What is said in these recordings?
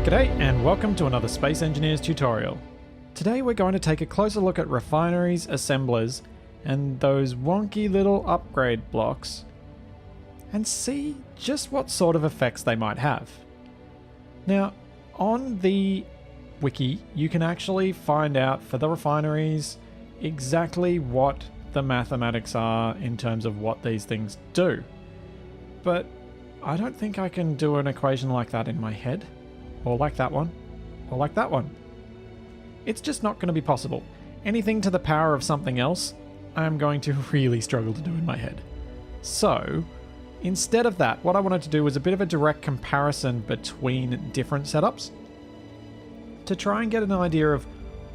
G'day and welcome to another Space Engineers tutorial. Today we're going to take a closer look at Refineries Assemblers and those wonky little upgrade blocks and see just what sort of effects they might have. Now, on the wiki, you can actually find out for the refineries exactly what the mathematics are in terms of what these things do. But I don't think I can do an equation like that in my head. Or like that one. Or like that one. It's just not going to be possible. Anything to the power of something else, I'm going to really struggle to do in my head. So, instead of that, what I wanted to do was a bit of a direct comparison between different setups to try and get an idea of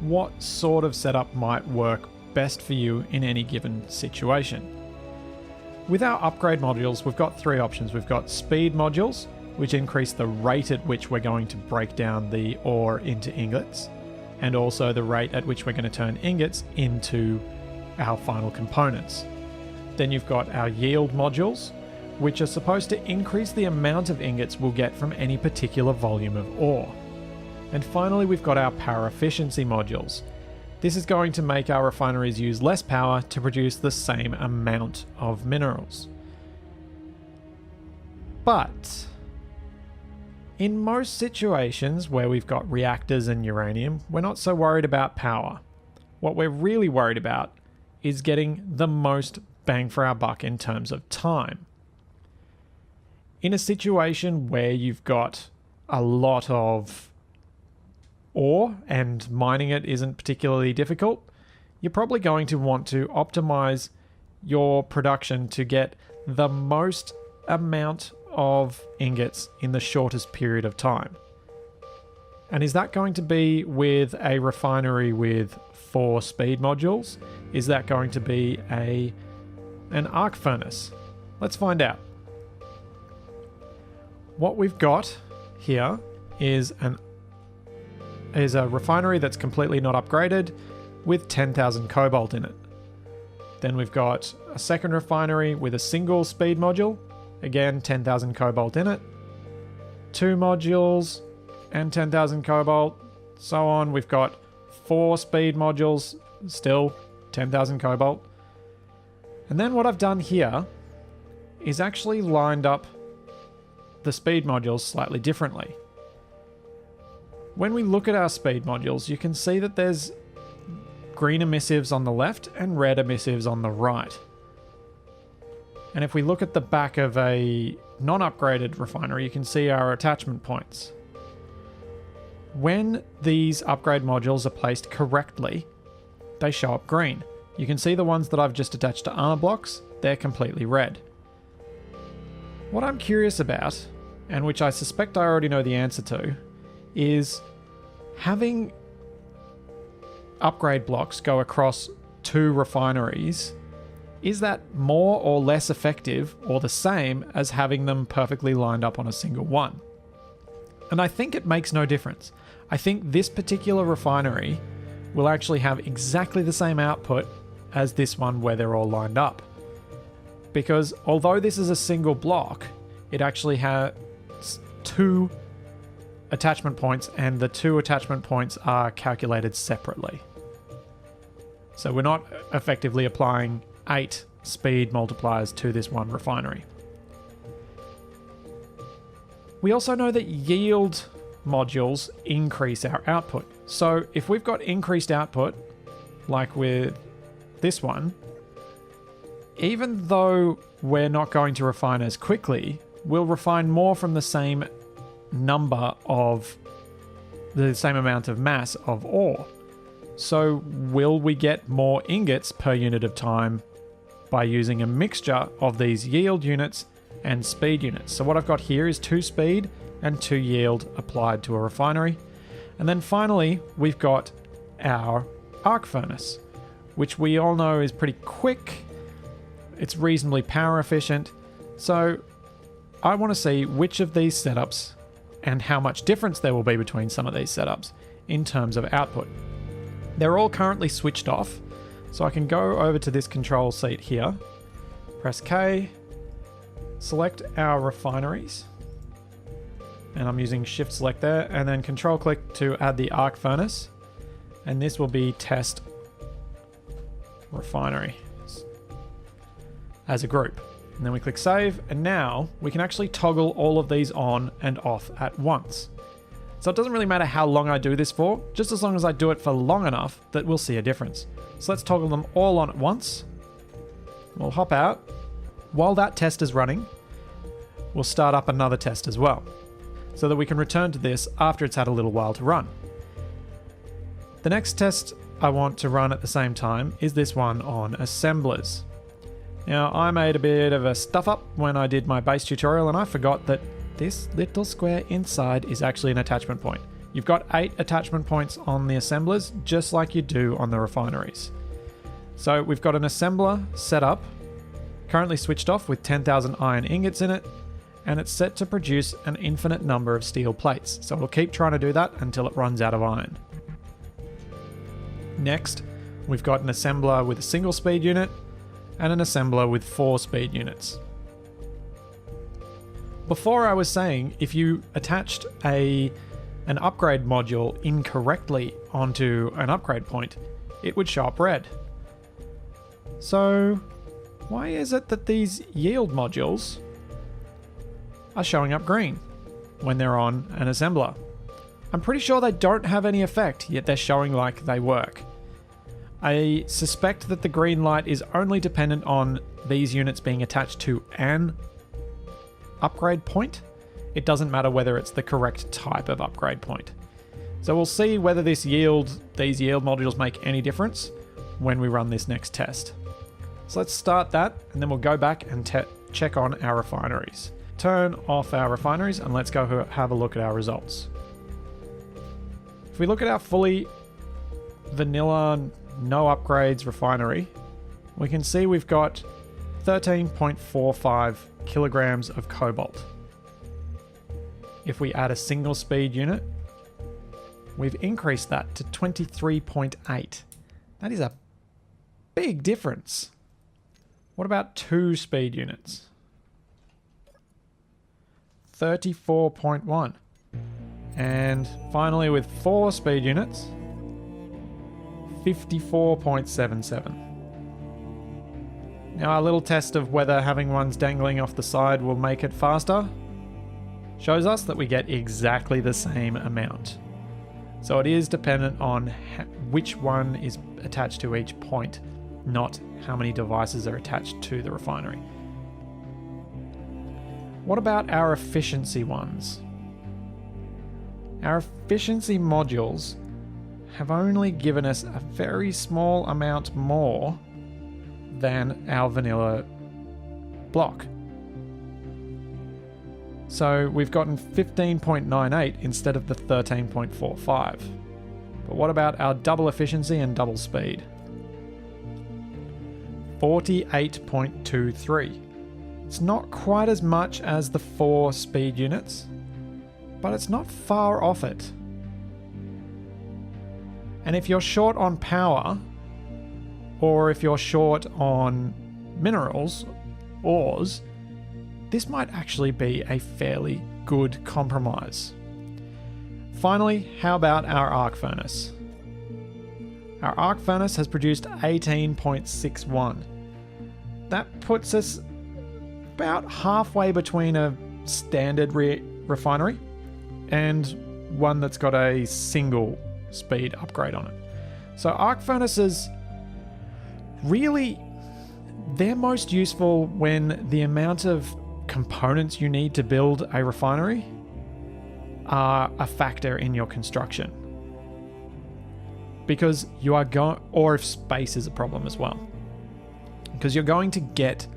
what sort of setup might work best for you in any given situation. With our upgrade modules, we've got three options. We've got speed modules, which increase the rate at which we're going to break down the ore into ingots, and also the rate at which we're going to turn ingots into our final components. Then you've got our yield modules, which are supposed to increase the amount of ingots we'll get from any particular volume of ore. And finally, we've got our power efficiency modules. This is going to make our refineries use less power to produce the same amount of minerals. But in most situations where we've got reactors and uranium, we're not so worried about power. What we're really worried about is getting the most bang for our buck in terms of time. In a situation where you've got a lot of ore and mining it isn't particularly difficult, you're probably going to want to optimize your production to get the most amount of ingots in the shortest period of time. And is that going to be with a refinery with 4 speed modules? Is that going to be an arc furnace? Let's find out. What we've got here is a refinery that's completely not upgraded with 10,000 cobalt in it. Then we've got a second refinery with a single speed module, again 10,000 cobalt in it. 2 modules and 10,000 cobalt, so on. We've got 4 speed modules, still 10,000 cobalt. And then what I've done here is actually lined up the speed modules slightly differently. When we look at our speed modules, you can see that there's green emissives on the left and red emissives on the right. And if we look at the back of a non-upgraded refinery, you can see our attachment points. When these upgrade modules are placed correctly, they show up green. You can see the ones that I've just attached to armor blocks, they're completely red. What I'm curious about, and which I suspect I already know the answer to, is having upgrade blocks go across 2 refineries. Is that more or less effective or the same as having them perfectly lined up on a single one? And I think it makes no difference. I think this particular refinery will actually have exactly the same output as this one where they're all lined up. Because although this is a single block, it actually has 2 attachment points, and the 2 attachment points are calculated separately. So we're not effectively applying 8 speed multipliers to this one refinery. We also know that yield modules increase our output. So if we've got increased output, like with this one, even though we're not going to refine as quickly, we'll refine more from the same number of the same amount of mass of ore. So will we get more ingots per unit of time by using a mixture of these yield units and speed units? So what I've got here is 2 speed and 2 yield applied to a refinery. And then finally, we've got our arc furnace, which we all know is pretty quick. It's reasonably power efficient. So I want to see which of these setups and how much difference there will be between some of these setups in terms of output. They're all currently switched off, so I can go over to this control seat here, press K, select our refineries, and I'm using shift select there, and then control click to add the arc furnace, and this will be test refinery as a group. And then we click save, and now we can actually toggle all of these on and off at once. So it doesn't really matter how long I do this for, just as long as I do it for long enough that we'll see a difference. So let's toggle them all on at once. We'll hop out. While that test is running, we'll start up another test as well, so that we can return to this after it's had a little while to run. The next test I want to run at the same time is this one on assemblers. Now, I made a bit of a stuff up when I did my base tutorial, and I forgot that this little square inside is actually an attachment point. You've got 8 attachment points on the assemblers, just like you do on the refineries. So we've got an assembler set up, currently switched off with 10,000 iron ingots in it, and it's set to produce an infinite number of steel plates. So we'll keep trying to do that until it runs out of iron. Next, we've got an assembler with a single speed unit and an assembler with 4 speed units. Before I was saying if you attached an upgrade module incorrectly onto an upgrade point, it would show up red. So why is it that these yield modules are showing up green when they're on an assembler? I'm pretty sure they don't have any effect, yet they're showing like they work. I suspect that the green light is only dependent on these units being attached to an upgrade point. It doesn't matter whether it's the correct type of upgrade point. So we'll see whether these yield modules make any difference when we run this next test. So let's start that, and then we'll go back and check on our refineries. Turn off our refineries, and let's go have a look at our results. If we look at our fully vanilla, no upgrades refinery, we can see we've got 13.45 kilograms of cobalt. If we add a single speed unit, we've increased that to 23.8. That is a big difference. What about 2 speed units? 34.1. And finally with 4 speed units, 54.77. Now our little test of whether having ones dangling off the side will make it faster shows us that we get exactly the same amount. So it is dependent on which one is attached to each point, not how many devices are attached to the refinery. What about our efficiency ones? Our efficiency modules have only given us a very small amount more than our vanilla block. So we've gotten 15.98 instead of the 13.45. But what about our double efficiency and double speed? 48.23. It's not quite as much as the 4 speed units, but it's not far off it. And if you're short on power, or if you're short on minerals, ores, this might actually be a fairly good compromise. Finally, how about our arc furnace? Our arc furnace has produced 18.61. That puts us about halfway between a standard refinery and one that's got a single speed upgrade on it. So arc furnaces, really, they're most useful when the amount of components you need to build a refinery are a factor in your construction. Because you are going, or if space is a problem as well. Because you're going to get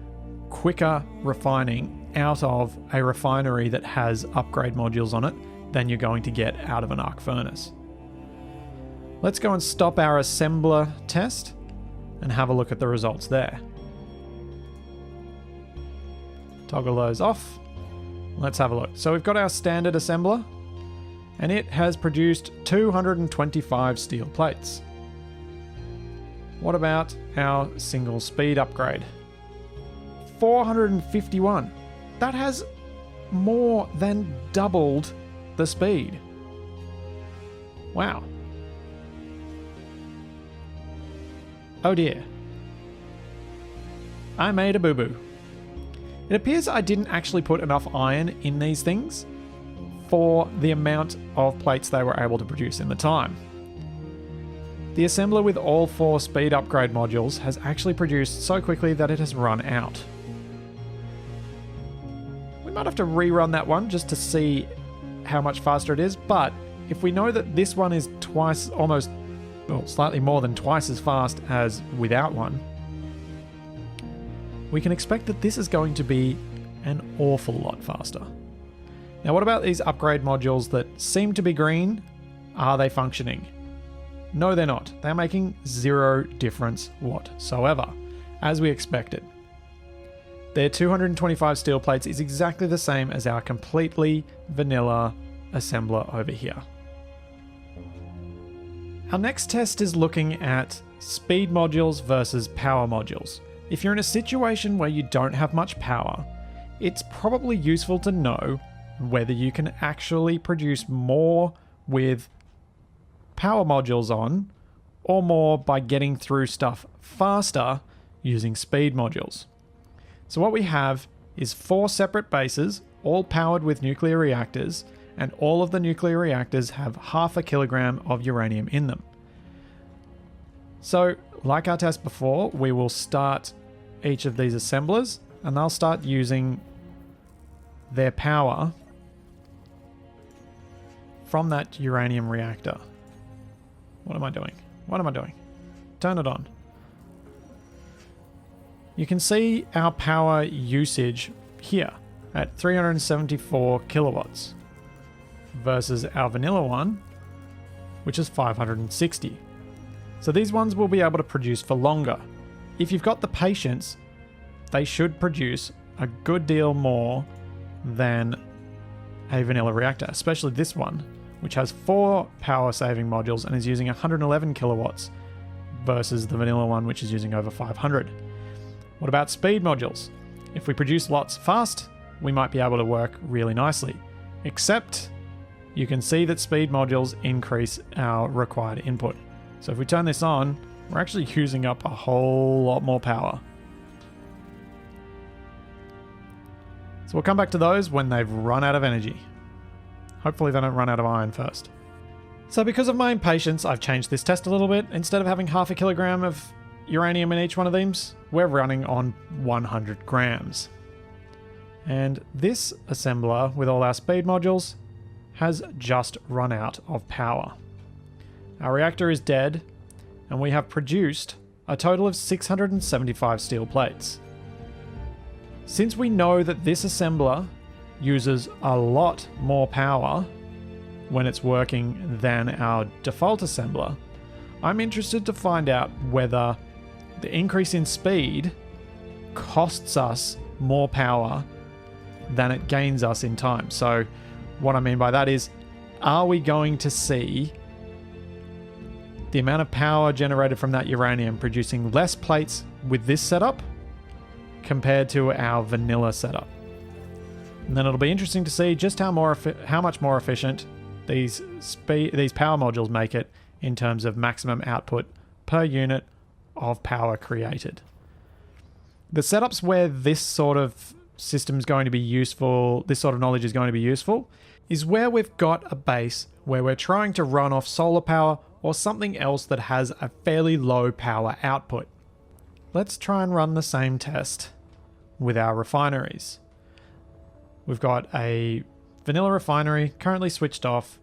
quicker refining out of a refinery that has upgrade modules on it than you're going to get out of an arc furnace. Let's go and stop our assembler test and have a look at the results there. Toggle those off. Let's have a look. So we've got our standard assembler, and it has produced 225 steel plates. What about our single speed upgrade? 451. That has more than doubled the speed. Wow. Oh dear. I made a boo-boo. It appears I didn't actually put enough iron in these things for the amount of plates they were able to produce in the time. The assembler with all 4 speed upgrade modules has actually produced so quickly that it has run out. We might have to rerun that one just to see how much faster it is, but if we know that this one is twice, almost, well, slightly more than twice as fast as without one, we can expect that this is going to be an awful lot faster. Now, what about these upgrade modules that seem to be green? Are they functioning? No, they're not. They're making 0 difference whatsoever, as we expected. Their 225 steel plates is exactly the same as our completely vanilla assembler over here. Our next test is looking at speed modules versus power modules. If you're in a situation where you don't have much power, it's probably useful to know whether you can actually produce more with power modules on, or more by getting through stuff faster using speed modules. So what we have is 4 separate bases, all powered with nuclear reactors, and all of the nuclear reactors have 0.5 kilogram of uranium in them. So, like our test before, we will start each of these assemblers, and they'll start using their power from that uranium reactor. What am I doing? What am I doing? Turn it on. You can see our power usage here at 374 kilowatts versus our vanilla one, which is 560. So these ones will be able to produce for longer. If you've got the patience, they should produce a good deal more than a vanilla reactor, especially this one, which has 4 power saving modules and is using 111 kilowatts versus the vanilla one, which is using over 500. What about speed modules? If we produce lots fast, we might be able to work really nicely. Except you can see that speed modules increase our required input. So if we turn this on, we're actually using up a whole lot more power. So we'll come back to those when they've run out of energy. Hopefully they don't run out of iron first. So because of my impatience, I've changed this test a little bit. Instead of having 0.5 kilogram of uranium in each one of these, we're running on 100 grams. And this assembler with all our speed modules has just run out of power. Our reactor is dead, and we have produced a total of 675 steel plates. Since we know that this assembler uses a lot more power when it's working than our default assembler, I'm interested to find out whether the increase in speed costs us more power than it gains us in time. So what I mean by that is, are we going to see the amount of power generated from that uranium producing less plates with this setup compared to our vanilla setup? And then it'll be interesting to see just how much more efficient these power modules make it in terms of maximum output per unit of power created. The setups where this sort of system is going to be useful, this sort of knowledge is going to be useful, is where we've got a base where we're trying to run off solar power or something else that has a fairly low power output. Let's try and run the same test with our refineries. We've got a vanilla refinery currently switched off,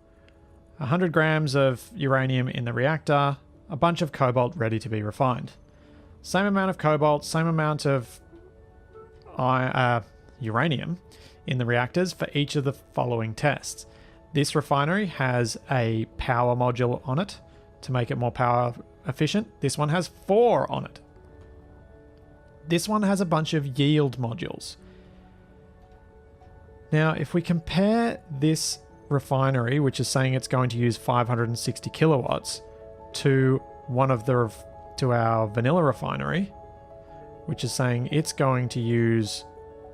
100 grams of uranium in the reactor, a bunch of cobalt ready to be refined. Same amount of cobalt, same amount of uranium in the reactors for each of the following tests. This refinery has a power module on it to make it more power efficient. This one has 4 on it. This one has a bunch of yield modules. Now, if we compare this refinery, which is saying it's going to use 560 kilowatts, to our vanilla refinery, which is saying it's going to use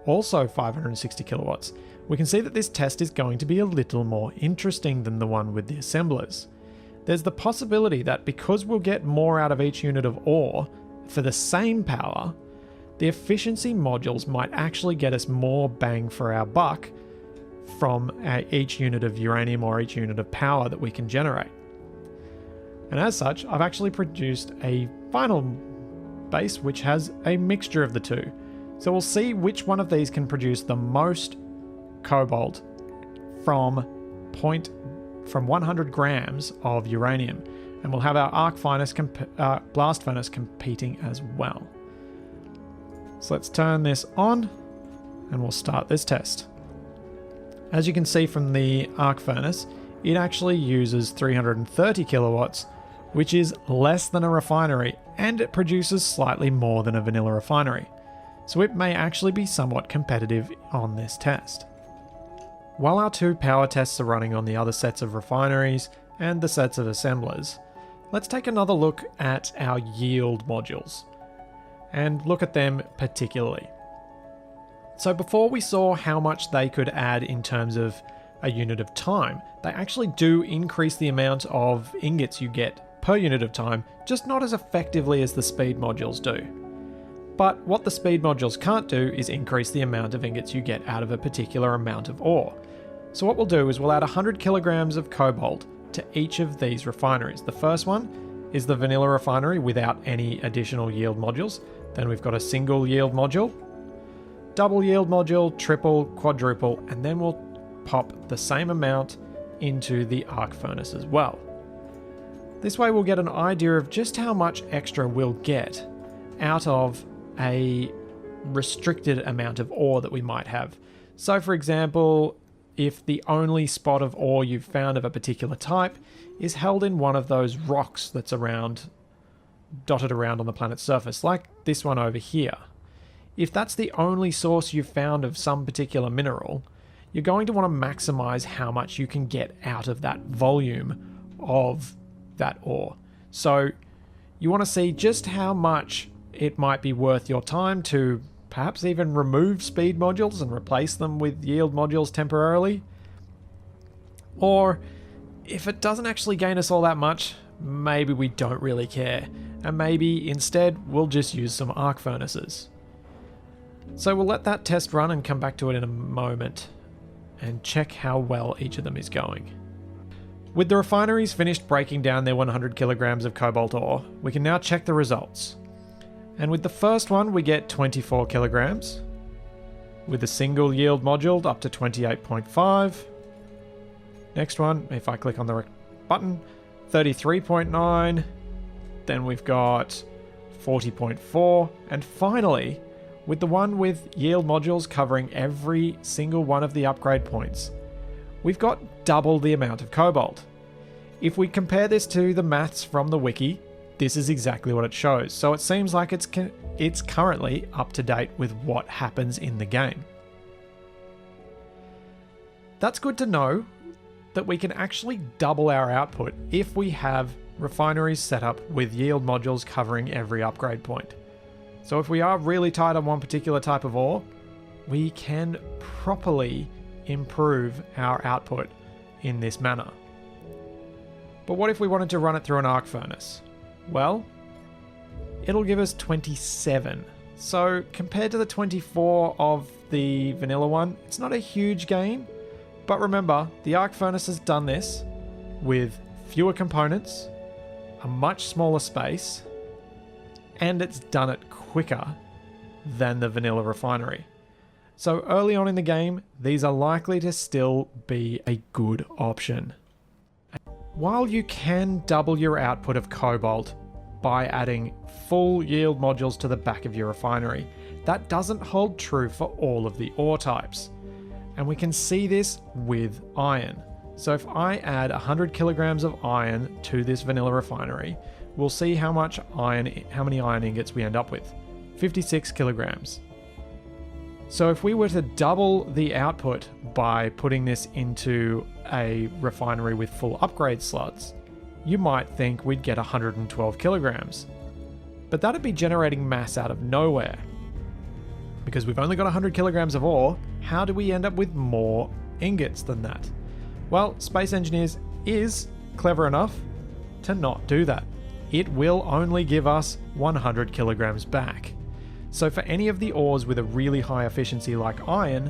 also 560 kilowatts, we can see that this test is going to be a little more interesting than the one with the assemblers. There's the possibility that because we'll get more out of each unit of ore for the same power, the efficiency modules might actually get us more bang for our buck from each unit of uranium or each unit of power that we can generate. And as such, I've actually produced a final base which has a mixture of the two. So we'll see which one of these can produce the most cobalt from 100 grams of uranium. And we'll have our blast furnace competing as well. So let's turn this on and we'll start this test. As you can see from the arc furnace, it actually uses 330 kilowatts, which is less than a refinery, and it produces slightly more than a vanilla refinery. So it may actually be somewhat competitive on this test. While our two power tests are running on the other sets of refineries and the sets of assemblers, let's take another look at our yield modules and look at them particularly. So before we saw how much they could add in terms of a unit of time, they actually do increase the amount of ingots you get per unit of time, just not as effectively as the speed modules do. But what the speed modules can't do is increase the amount of ingots you get out of a particular amount of ore. So what we'll do is we'll add 100 kilograms of cobalt to each of these refineries. The first one is the vanilla refinery without any additional yield modules. Then we've got a single yield module, double yield module, triple, quadruple, and then we'll pop the same amount into the arc furnace as well. This way we'll get an idea of just how much extra we'll get out of a restricted amount of ore that we might have. So for example, if the only spot of ore you've found of a particular type is held in one of those rocks that's dotted around on the planet's surface, like this one over here. If that's the only source you've found of some particular mineral, you're going to want to maximize how much you can get out of that volume of that ore. So you want to see just how much it might be worth your time to perhaps even remove speed modules and replace them with yield modules temporarily. Or if it doesn't actually gain us all that much, maybe we don't really care, and maybe instead we'll just use some arc furnaces. So we'll let that test run and come back to it in a moment and check how well each of them is going. With the refineries finished breaking down their 100 kilograms of cobalt ore, we can now check the results. And with the first one, we get 24 kilograms. With the single yield module, up to 28.5. Next one, if I click on the button, 33.9. Then we've got 40.4. And finally, with the one with yield modules covering every single one of the upgrade points, we've got double the amount of cobalt. If we compare this to the maths from the wiki, this is exactly what it shows. So it seems like it's currently up to date with what happens in the game. That's good to know that we can actually double our output if we have refineries set up with yield modules covering every upgrade point. So if we are really tight on one particular type of ore, we can properly improve our output in this manner. But what if we wanted to run it through an arc furnace? Well, it'll give us 27. So compared to the 24 of the vanilla one, it's not a huge gain. But remember, the arc furnace has done this with fewer components, a much smaller space, and it's done it quicker than the vanilla refinery. So early on in the game, these are likely to still be a good option. While you can double your output of cobalt by adding full yield modules to the back of your refinery, that doesn't hold true for all of the ore types. And we can see this with iron. So if I add 100 kilograms of iron to this vanilla refinery, we'll see how many iron ingots we end up with. 56 kilograms. So if we were to double the output by putting this into a refinery with full upgrade slots, you might think we'd get 112 kilograms. But that'd be generating mass out of nowhere. Because we've only got 100 kilograms of ore, how do we end up with more ingots than that? Well, Space Engineers is clever enough to not do that. It will only give us 100 kilograms back. So for any of the ores with a really high efficiency like iron,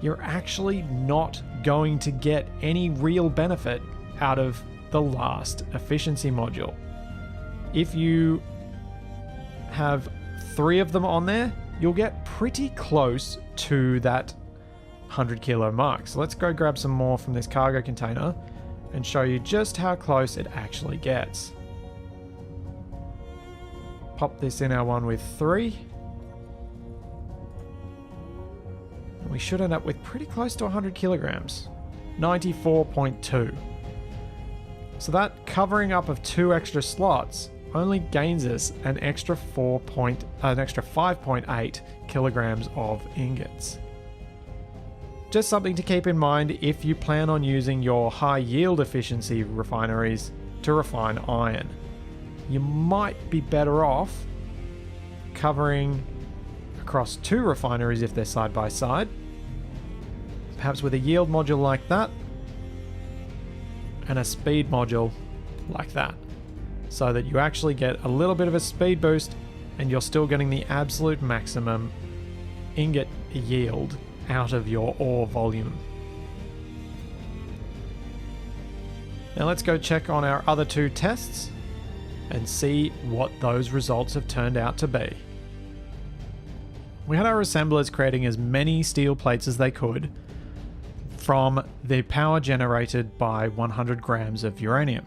you're actually not going to get any real benefit out of the last efficiency module. If you have 3 of them on there, you'll get pretty close to that 100 kilo mark. So let's go grab some more from this cargo container and show you just how close it actually gets. Pop this in our one with 3. And we should end up with pretty close to 100 kilograms. 94.2. So that covering up of 2 extra slots only gains us an extra 5.8 kilograms of ingots. Just something to keep in mind if you plan on using your high yield efficiency refineries to refine iron. You might be better off covering across 2 refineries if they're side by side, perhaps with a yield module like that and a speed module like that, so that you actually get a little bit of a speed boost and you're still getting the absolute maximum ingot yield out of your ore volume. Now let's go check on our other 2 tests and see what those results have turned out to be. We had our assemblers creating as many steel plates as they could from the power generated by 100 grams of uranium.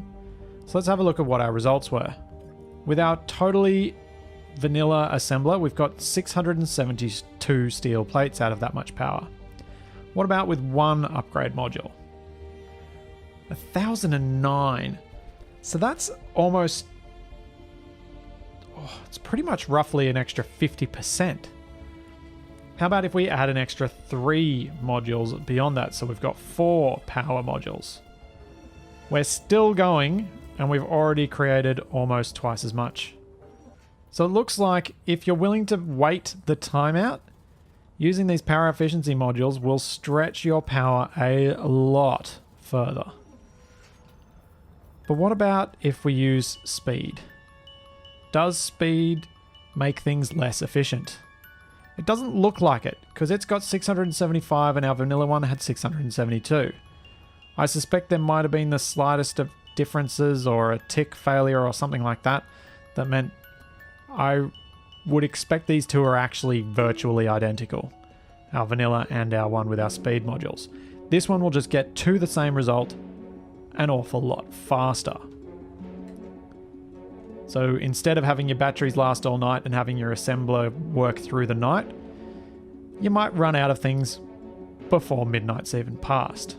So let's have a look at what our results were. With our totally vanilla assembler, we've got 672 steel plates out of that much power. What about with 1 upgrade module? 1009. So that's almost, it's pretty much roughly an extra 50%. How about if we add an extra 3 modules beyond that? So we've got 4 power modules. We're still going, and we've already created almost twice as much. So it looks like if you're willing to wait the time out, using these power efficiency modules will stretch your power a lot further. But what about if we use speed? Does speed make things less efficient? It doesn't look like it, because it's got 675 and our vanilla one had 672. I suspect there might have been the slightest of differences or a tick failure or something like that that meant I would expect these 2 are actually virtually identical, our vanilla and our one with our speed modules. This one will just get to the same result an awful lot faster. So instead of having your batteries last all night and having your assembler work through the night, you might run out of things before midnight's even passed.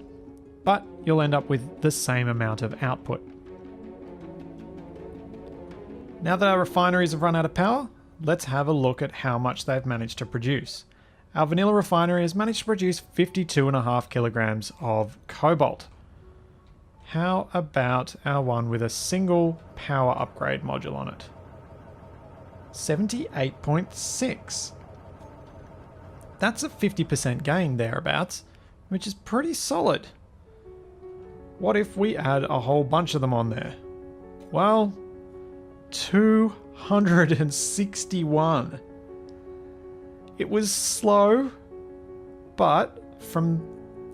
But you'll end up with the same amount of output. Now that our refineries have run out of power, let's have a look at how much they've managed to produce. Our vanilla refinery has managed to produce 52.5 kilograms of cobalt. How about our one with a single power upgrade module on it? 78.6. That's a 50% gain thereabouts, which is pretty solid. What if we add a whole bunch of them on there? Well, 261. It was slow, but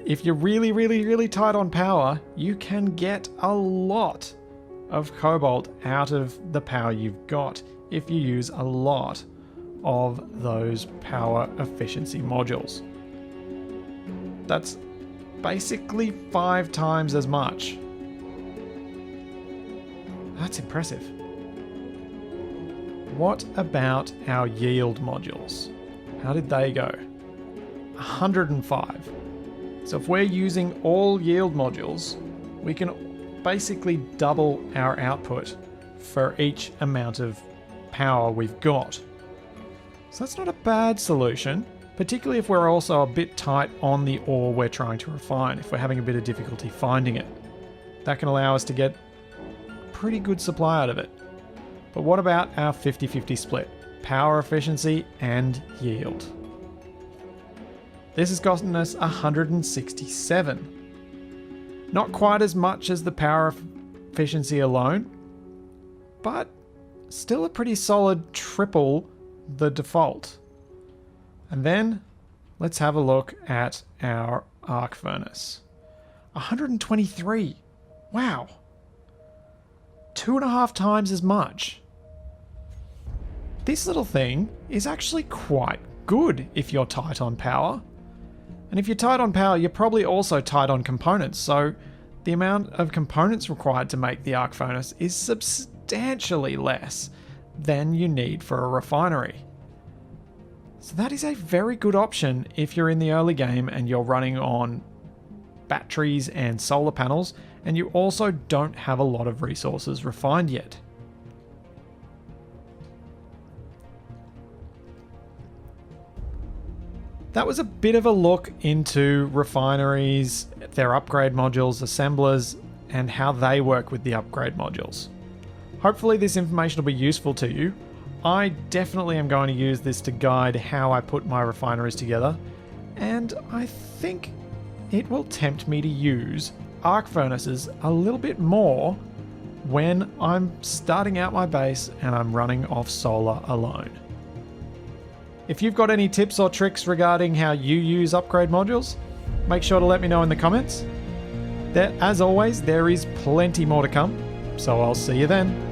if you're really tight on power, you can get a lot of cobalt out of the power you've got if you use a lot of those power efficiency modules. That's basically 5 times as much. That's impressive. What about our yield modules? How did they go? 105. So if we're using all yield modules, we can basically double our output for each amount of power we've got. So that's not a bad solution, particularly if we're also a bit tight on the ore we're trying to refine, if we're having a bit of difficulty finding it. That can allow us to get pretty good supply out of it. But what about our 50-50 split? Power efficiency and yield. This has gotten us 167. Not quite as much as the power efficiency alone, but still a pretty solid triple the default. And then let's have a look at our arc furnace. 123. Wow. 2.5 times as much. This little thing is actually quite good if you're tight on power. And if you're tight on power, you're probably also tight on components. So the amount of components required to make the arc furnace is substantially less than you need for a refinery. So that is a very good option if you're in the early game and you're running on batteries and solar panels, and you also don't have a lot of resources refined yet. That was a bit of a look into refineries, their upgrade modules, assemblers, and how they work with the upgrade modules. Hopefully this information will be useful to you. I definitely am going to use this to guide how I put my refineries together, and I think it will tempt me to use arc furnaces a little bit more when I'm starting out my base and I'm running off solar alone. If you've got any tips or tricks regarding how you use upgrade modules, make sure to let me know in the comments. As always, there is plenty more to come, so I'll see you then.